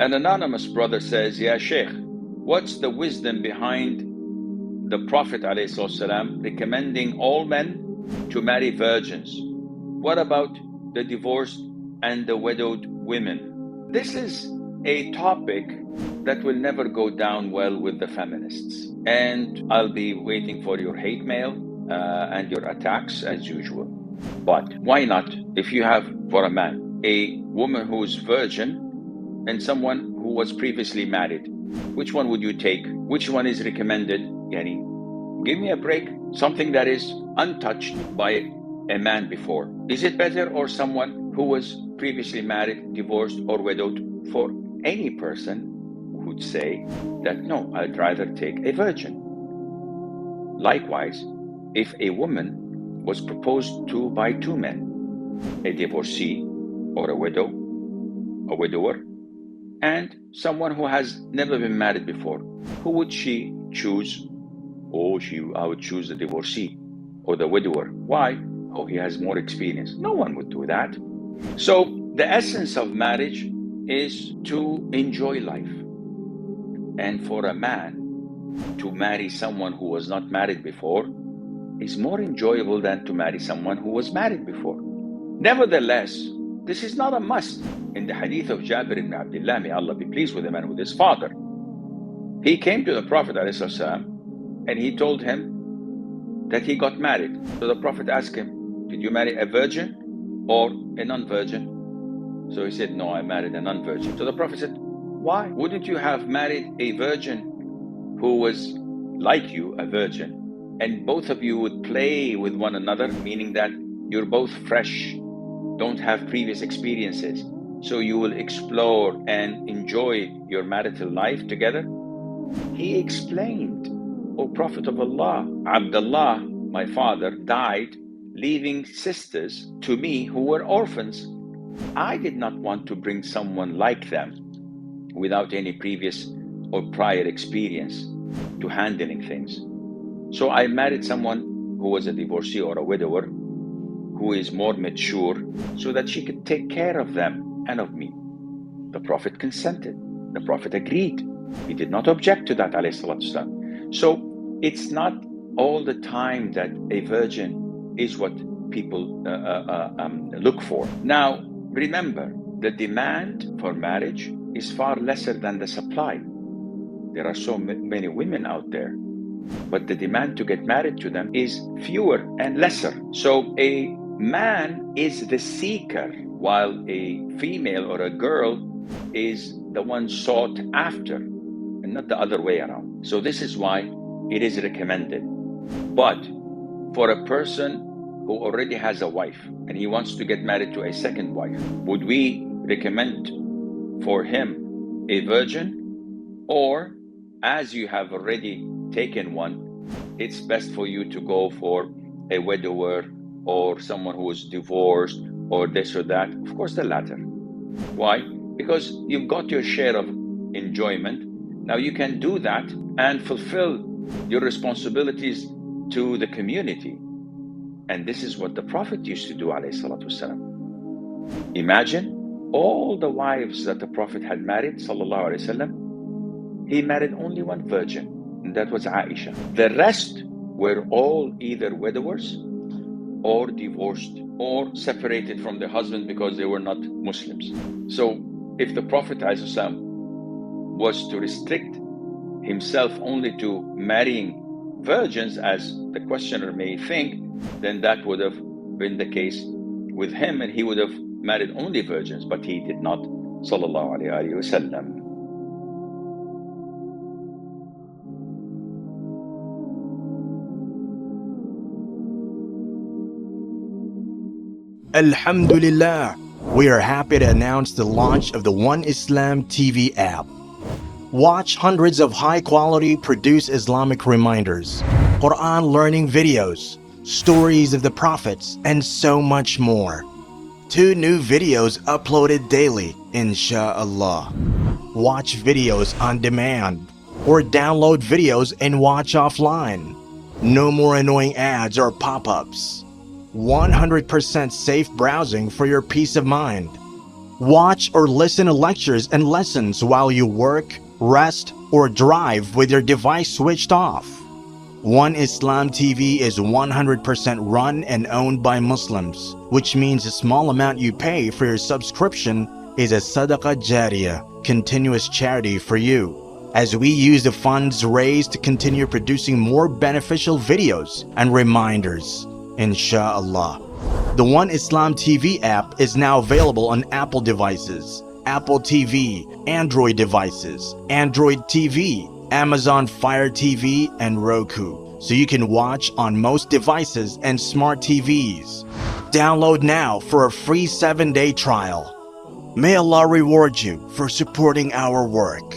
An anonymous brother says, "Ya Sheikh, what's the wisdom behind the Prophet ﷺ recommending all men to marry virgins? What about the divorced and the widowed women?" This is a topic that will never go down well with the feminists, and I'll be waiting for your hate mail and your attacks as usual. But why not, if you have for a man a woman who's virgin and someone who was previously married, which one would you take? Which one is recommended? Yani, give me a break. Something that is untouched by a man before. Is it better, or someone who was previously married, divorced, or widowed? For any person would say that no, I'd rather take a virgin. Likewise, if a woman was proposed to by two men, a divorcee or a widower, and someone who has never been married before, who would she choose? Oh, I would choose the divorcee or the widower. Why? Oh, he has more experience. No one would do that. So the essence of marriage is to enjoy life. And for a man to marry someone who was not married before is more enjoyable than to marry someone who was married before. Nevertheless, this is not a must. In the hadith of Jabir ibn Abdullah, may Allah be pleased with him and with his father, he came to the Prophet ﷺ and he told him that he got married. So the Prophet asked him, did you marry a virgin or a non-virgin? So he said, no, I married a non-virgin. So the Prophet said, why? Wouldn't you have married a virgin who was like you, a virgin, and both of you would play with one another, meaning that you're both fresh, don't have previous experiences, so you will explore and enjoy your marital life together? He explained, O Prophet of Allah, Abdullah, my father, died leaving sisters to me who were orphans. I did not want to bring someone like them without any previous or prior experience to handling things. So I married someone who was a divorcee or a widower, who is more mature, so that she could take care of them and of me. The Prophet consented. The Prophet agreed. He did not object to that, alayhi salatu wasalam. So it's not all the time that a virgin is what people look for. Now, remember, the demand for marriage is far lesser than the supply. There are so many women out there, but the demand to get married to them is fewer and lesser. So a man is the seeker, while a female or a girl is the one sought after, and not the other way around. So this is why it is recommended. But for a person who already has a wife and he wants to get married to a second wife, would we recommend for him a virgin? Or, as you have already taken one, it's best for you to go for a widower or someone who is divorced or this or that? Of course, the latter. Why? Because you've got your share of enjoyment. Now you can do that and fulfill your responsibilities to the community. And this is what the Prophet used to do, alayhi salatu wasalam. Imagine all the wives that the Prophet had married, sallallahu alayhi wasallam, he married only one virgin, and that was Aisha. The rest were all either widowers or divorced or separated from their husband because they were not Muslims. So if the Prophet ﷺ was to restrict himself only to marrying virgins, as the questioner may think, then that would have been the case with him, and he would have married only virgins, but he did not, sallallahu alayhi wa sallam. Alhamdulillah, we are happy to announce the launch of the One Islam TV app. Watch hundreds of high-quality produced Islamic reminders, Quran learning videos, stories of the prophets, and so much more. 2 new videos uploaded daily, inshallah. Watch videos on demand, or download videos and watch offline. No more annoying ads or pop-ups. 100% safe browsing for your peace of mind. Watch or listen to lectures and lessons while you work, rest, or drive with your device switched off. One Islam TV is 100% run and owned by Muslims, which means the small amount you pay for your subscription is a SADAQAH JARIYAH, continuous charity for you, as we use the funds raised to continue producing more beneficial videos and reminders, inshallah. The One Islam TV app is now available on Apple devices, Apple TV, Android devices, Android TV, Amazon Fire TV, and Roku, so you can watch on most devices and smart TVs. Download now for a free 7-day trial. May Allah reward you for supporting our work.